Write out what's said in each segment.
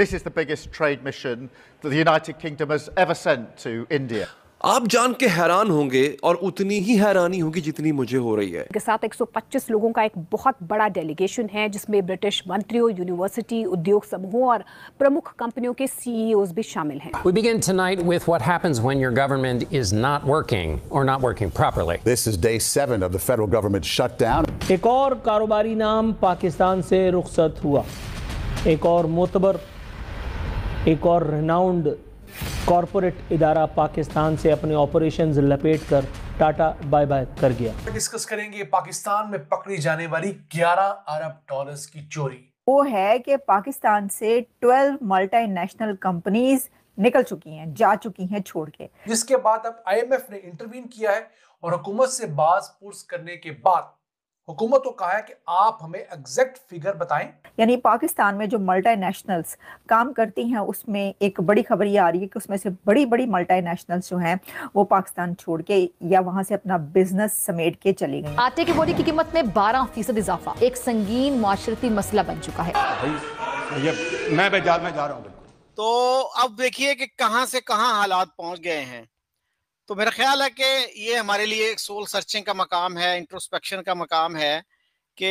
This is the biggest trade mission that the United Kingdom has ever sent to India. आप जान के हैरान होंगे और उतनी ही हैरानी होगी जितनी मुझे हो रही है। के साथ 125 लोगों का एक बहुत बड़ा डेलीगेशन है जिसमें ब्रिटिश मंत्रियों, यूनिवर्सिटी, उद्योग समूहों और प्रमुख कंपनियों के CEOs भी शामिल हैं। We begin tonight with what happens when your government is not working or not working properly. This is day 7 of the federal government shutdown. एक और कारोबारी नाम पाकिस्तान से रुखसत हुआ, एक और मोतबर, एक और रिनाउंड कॉरपोरेट इदारा पाकिस्तान से अपने ऑपरेशंस लपेटकर टाटा बाय बाय कर गया। डिस्कस करेंगे पाकिस्तान में पकड़ी जाने वाली 11 अरब डॉलर्स की चोरी। वो है कि पाकिस्तान से 12 मल्टीनेशनल कंपनीज निकल चुकी हैं, जा चुकी हैं छोड़ के, जिसके बाद अब IMF ने इंटरवीन किया है और हुकूमत से बाज पुर्स करने के बाद हुकूमत को कहा है कि आप हमें एग्जैक्ट फिगर बताएं। यानी पाकिस्तान में जो मल्टीनेशनल्स काम करती हैं उसमें एक बड़ी खबर ये आ रही है कि उसमें से बड़ी बड़ी मल्टीनेशनल्स जो हैं वो पाकिस्तान छोड़ के या वहां से अपना बिजनेस समेट के चली गई। आटे की बोरी की कीमत में 12% इजाफा एक संगीन माशरती मसला बन चुका है। मैं जा रहा हूँ। तो अब देखिए कि कहां से कहां हालात पहुंच गए हैं। तो मेरा ख्याल है कि ये हमारे लिए एक सोल सर्चिंग का मकाम है, इंट्रोस्पेक्शन का मकाम है कि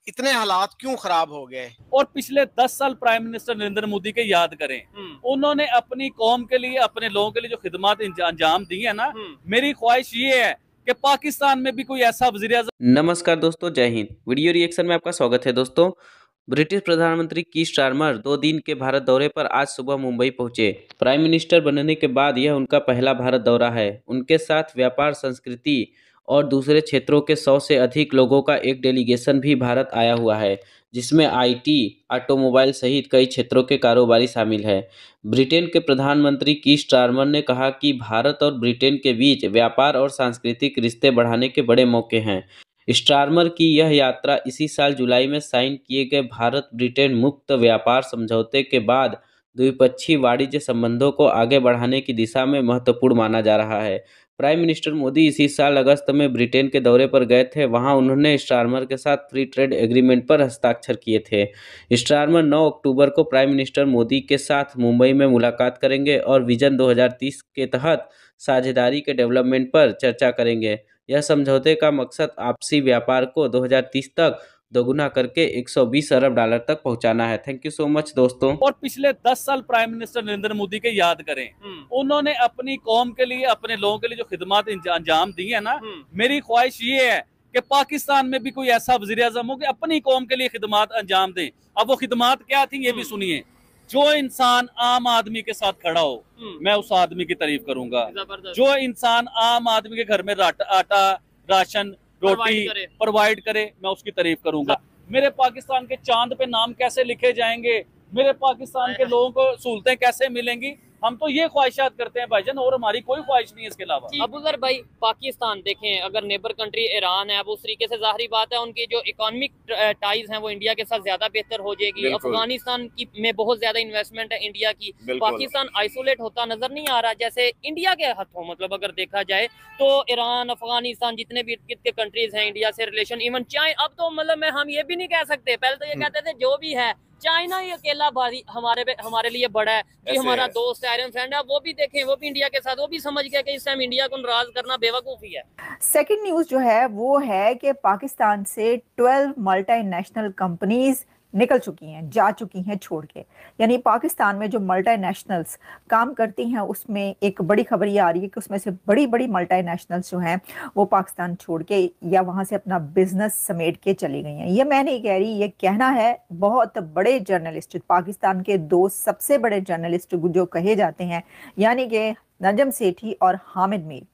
इतने हालात क्यों खराब हो गए। और पिछले 10 साल प्राइम मिनिस्टर नरेंद्र मोदी के याद करें, उन्होंने अपनी कौम के लिए, अपने लोगों के लिए जो खिदमत अंजाम दी है ना, मेरी ख्वाहिश ये है कि पाकिस्तान में भी कोई ऐसा वज़ीर-ए-आज़म। नमस्कार दोस्तों, जय हिंद। वीडियो रिएक्शन में आपका स्वागत है दोस्तों। ब्रिटिश प्रधानमंत्री की स्टारमर 2 दिन के भारत दौरे पर आज सुबह मुंबई पहुंचे। प्राइम मिनिस्टर बनने के बाद यह उनका पहला भारत दौरा है। उनके साथ व्यापार, संस्कृति और दूसरे क्षेत्रों के 100 से अधिक लोगों का एक डेलीगेशन भी भारत आया हुआ है, जिसमें IT, ऑटोमोबाइल सहित कई क्षेत्रों के कारोबारी शामिल है। ब्रिटेन के प्रधानमंत्री की स्टारमर ने कहा कि भारत और ब्रिटेन के बीच व्यापार और सांस्कृतिक रिश्ते बढ़ाने के बड़े मौके हैं। स्टारमर की यह यात्रा इसी साल जुलाई में साइन किए गए भारत ब्रिटेन मुक्त व्यापार समझौते के बाद द्विपक्षीय वाणिज्य संबंधों को आगे बढ़ाने की दिशा में महत्वपूर्ण माना जा रहा है। प्राइम मिनिस्टर मोदी इसी साल अगस्त में ब्रिटेन के दौरे पर गए थे। वहां उन्होंने स्टारमर के साथ फ्री ट्रेड एग्रीमेंट पर हस्ताक्षर किए थे। स्टारमर 9 अक्टूबर को प्राइम मिनिस्टर मोदी के साथ मुंबई में मुलाकात करेंगे और विजन 2030 के तहत साझेदारी के डेवलपमेंट पर चर्चा करेंगे। यह समझौते का मकसद आपसी व्यापार को 2030 तक दोगुना करके 120 अरब डॉलर तक पहुंचाना है। थैंक यू सो मच दोस्तों। और पिछले 10 साल प्राइम मिनिस्टर नरेंद्र मोदी के याद करें, उन्होंने अपनी कौम के लिए, अपने लोगों के लिए जो खिदमत अंजाम दी है ना, मेरी ख्वाहिश ये है कि पाकिस्तान में भी कोई ऐसा वज़ीर-ए-आज़म हो कि अपनी कौम के लिए खिदमत अंजाम दें। अब वो खिदमत क्या थी ये भी सुनिए। जो इंसान आम आदमी के साथ खड़ा हो, मैं उस आदमी की तारीफ करूंगा। जो इंसान आम आदमी के घर में आटा, राशन, रोटी प्रोवाइड करे, मैं उसकी तारीफ करूंगा। मेरे पाकिस्तान के चांद पे नाम कैसे लिखे जाएंगे, मेरे पाकिस्तान के लोगों को सहूलतें कैसे मिलेंगी, हम तो ये ख्वाहिशात करते हैं भाईजान, और हमारी कोई ख्वाहिश नहीं है इसके अलावा। अबूजर भाई, पाकिस्तान देखें, अगर नेबर कंट्री ईरान है, अब उस तरीके से जाहिर बात है उनकी जो इकोनॉमिक टाइज हैं वो इंडिया के साथ ज्यादा बेहतर हो जाएगी। अफगानिस्तान की में बहुत ज्यादा इन्वेस्टमेंट है इंडिया की। पाकिस्तान आइसोलेट होता नजर नहीं आ रहा जैसे इंडिया के हाथों। मतलब अगर देखा जाए तो ईरान, अफगानिस्तान, जितने भी इर्द के कंट्रीज हैं इंडिया से रिलेशन, इवन चाइना, अब तो मतलब हम ये भी नहीं कह सकते, पहले तो ये कहते थे जो भी है चाइना ही अकेला भारी हमारे लिए बड़ा है कि हमारा दोस्त है, आयरन फ्रेंड है। वो भी देखें, वो भी इंडिया के साथ, वो भी समझ गया कि इस टाइम इंडिया को नाराज करना बेवकूफ़ी है। सेकंड न्यूज जो है वो है कि पाकिस्तान से 12 मल्टीनेशनल कंपनीज निकल चुकी हैं, जा चुकी हैं छोड़ के। यानी पाकिस्तान में जो मल्टीनेशनल्स काम करती हैं उसमें एक बड़ी खबर ये आ रही है कि उसमें से बड़ी बड़ी मल्टीनेशनल्स जो हैं वो पाकिस्तान छोड़ के या वहाँ से अपना बिजनेस समेट के चली गई हैं। ये मैं नहीं कह रही, ये कहना है बहुत बड़े जर्नलिस्ट, पाकिस्तान के 2 सबसे बड़े जर्नलिस्ट जो कहे जाते हैं, यानी कि नजम सेठी और हामिद मीर।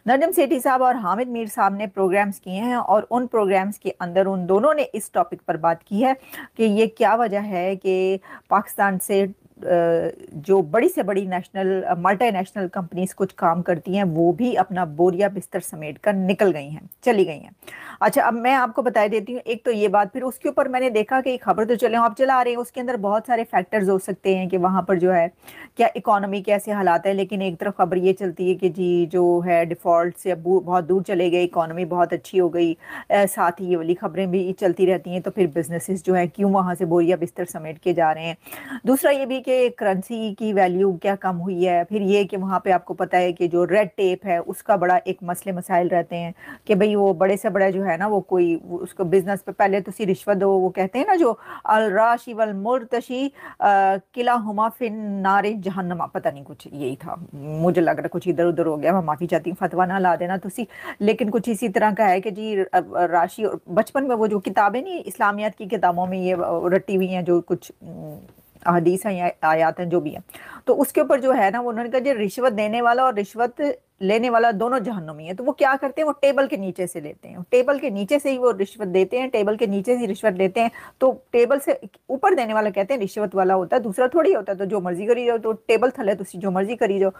नजम सेठी साहब और हामिद मीर साहब ने प्रोग्राम्स किए हैं और उन प्रोग्राम्स के अंदर उन दोनों ने इस टॉपिक पर बात की है कि ये क्या वजह है कि पाकिस्तान से जो बड़ी से बड़ी नेशनल मल्टीनेशनल कंपनीज कुछ काम करती हैं वो भी अपना बोरिया बिस्तर समेट कर निकल गई हैं, चली गई हैं। अच्छा, अब मैं आपको बता देती हूँ, एक तो ये बात, फिर उसके ऊपर मैंने देखा कि खबर तो चले आप चला रहे हैं, उसके अंदर बहुत सारे फैक्टर्स हो सकते हैं कि वहाँ पर जो है क्या इकोनॉमी कैसे हालात है, लेकिन एक तरफ खबर ये चलती है कि जी जो है डिफ़ॉल्ट से बहुत दूर चले गए, इकोनॉमी बहुत अच्छी हो गई। साथ ही ये वाली खबरें भी चलती रहती हैं, तो फिर बिजनेसेस जो हैं क्यों वहाँ से बोरिया बिस्तर समेट के जा रहे हैं। दूसरा ये भी कि करेंसी की वैल्यू क्या कम हुई है। फिर ये कि वहाँ पे आपको पता है कि जो रेड टेप है उसका बड़ा एक मसले मसाइल रहते हैं कि भाई वो बड़े से बड़ा जो है ना वो कोई उसको बिजनेस पे पहले तो सी रिश्वत दो, वो कहते हैं ना जो अल राशि वल मुर्तशी किला हुमा फिन नारे जहन्नमा, पता नहीं कुछ यही था, मुझे लग रहा कुछ इधर उधर हो गया, मैं माफ़ी चाहती हूँ, फतवा ना ला देना तुसी, लेकिन कुछ इसी तरह का है कि जी राशि। बचपन में वो जो किताबें नहीं इस्लामियात की किताबों में ये रटी हुई हैं जो कुछ हदीस हैं या आयात हैं जो भी हैं, तो उसके ऊपर जो है ना वो उन्होंने कहा जो रिश्वत देने वाला और रिश्वत लेने वाला दोनों जहन्नुमी है। तो वो क्या करते हैं, वो टेबल के नीचे से लेते हैं, टेबल के नीचे से ही वो रिश्वत देते हैं, टेबल के नीचे से रिश्वत लेते हैं। तो टेबल से ऊपर देने वाला कहते हैं रिश्वत वाला होता है, दूसरा थोड़ी होता है, तो जो मर्जी करी जाओ, तो टेबल थले तो जो मर्जी करी जाओ।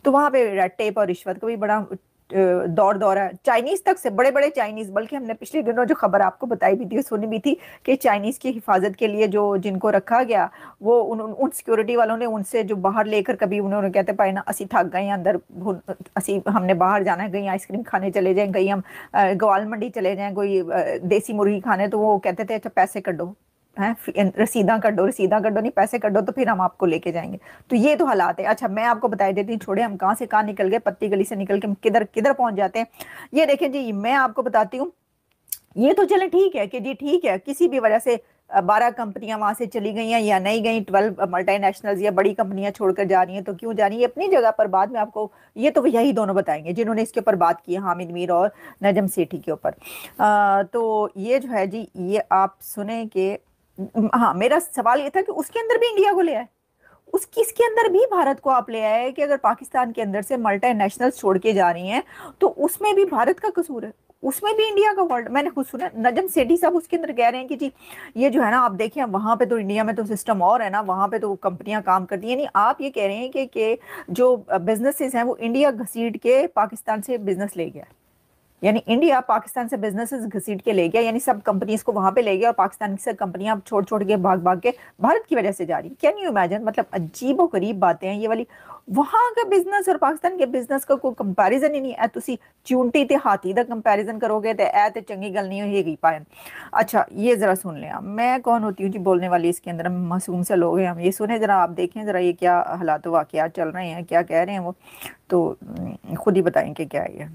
तो वहाँ पे रेड टेप और रिश्वत का भी बड़ा दौर है। चाइनीज तक से बड़े बड़े चाइनीज, बल्कि हमने पिछले दिनों जो खबर आपको बताई भी थी, सुनी भी थी कि चाइनीज की हिफाजत के लिए जो जिनको रखा गया वो उन सिक्योरिटी वालों ने उनसे जो बाहर लेकर कभी उन्होंने कहते पाए ना असी थक गए अंदर, असी हमने बाहर जाना है, कहीं आइसक्रीम खाने चले जाएं, कहीं हम ग्वाल मंडी चले जाएं कोई देसी मुर्गी खाने, तो वो कहते थे अच्छा पैसे कटो हैं, रसीदा कटो नहीं पैसे कटो, तो फिर हम आपको लेके जाएंगे। तो ये तो हालात है। अच्छा, मैं आपको बता देती हूँ, छोड़े हम कहाँ से कहाँ निकल गए, पत्ती गली से निकल के हम किधर किधर पहुंच जाते हैं। ये देखें जी, मैं आपको बताती हूँ, ये तो चले ठीक है कि जी ठीक है किसी भी वजह से 12 कंपनियां वहां से चली गई हैं या नहीं गई, 12 मल्टीनेशनल्स या बड़ी कंपनियां छोड़कर जा रही हैं, तो क्यों जा रही है अपनी जगह पर। बाद में आपको ये तो यही दोनों बताएंगे जिन्होंने इसके ऊपर बात की है, हामिद मीर और नजम सेठी के ऊपर। तो ये जो है जी, ये आप सुने कि हाँ, मेरा सवाल ये था कि उसके अंदर भी इंडिया को ले आए, इसके अंदर भी भारत को आप ले आए कि अगर पाकिस्तान के अंदर से मल्टीनेशनल्स छोड़ के जा रही हैं तो उसमें भी भारत का कसूर है, उसमें भी इंडिया का फॉल्ट। मैंने खुद सुना नजम सेठी साहब उसके अंदर कह रहे हैं कि जी ये जो है ना आप देखिए वहां पे तो इंडिया में तो सिस्टम और है ना, वहां पे तो कंपनियां काम करती हैं, नहीं आप ये कह रहे हैं कि जो बिजनेसेस हैं वो इंडिया घसीट के पाकिस्तान से बिजनेस ले गया, यानी इंडिया पाकिस्तान से बिजनेसेस घसीट के ले गया, यानी सब कंपनीज को वहां पे ले गया और पाकिस्तान की सब कंपनियां छोड़ छोड़ के भाग भाग के भारत की वजह से जा रही। कैन यू इमेजिन, मतलब अजीब और गरीब बातें हैं ये वाली। वहां का बिजनेस और पाकिस्तान के बिजनेस का कोई कंपैरिजन ही नहीं है। तुसी चूंटी ते हाथी दा कंपैरिजन करोगे तो ऐ ते चंगी गल नहीं होगी पाए। अच्छा, ये जरा सुन लें, मैं कौन होती हूँ जी बोलने वाली इसके अंदर, मासूम से लोग हैं हम। ये सुने जरा, आप देखें जरा ये क्या हालात वाकयात चल रहे हैं, क्या कह रहे हैं वो, तो खुद ही बताएं कि क्या है ये।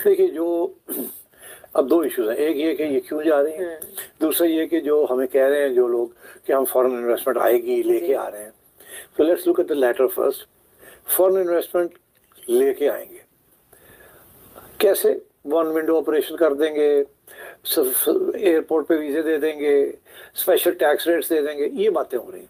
देखिए, जो अब दो इश्यूज हैं, एक ये कि ये क्यों जा रही हैं, दूसरा ये कि जो हमें कह रहे हैं जो लोग कि हम फॉरेन इन्वेस्टमेंट आएगी लेके आ रहे हैं। तो let's look at the latter first. Foreign investment लेके आएंगे कैसे? वन विंडो ऑपरेशन कर देंगे, एयरपोर्ट पे वीज़े दे देंगे, स्पेशल टैक्स रेट्स दे देंगे, ये बातें हो रही हैं।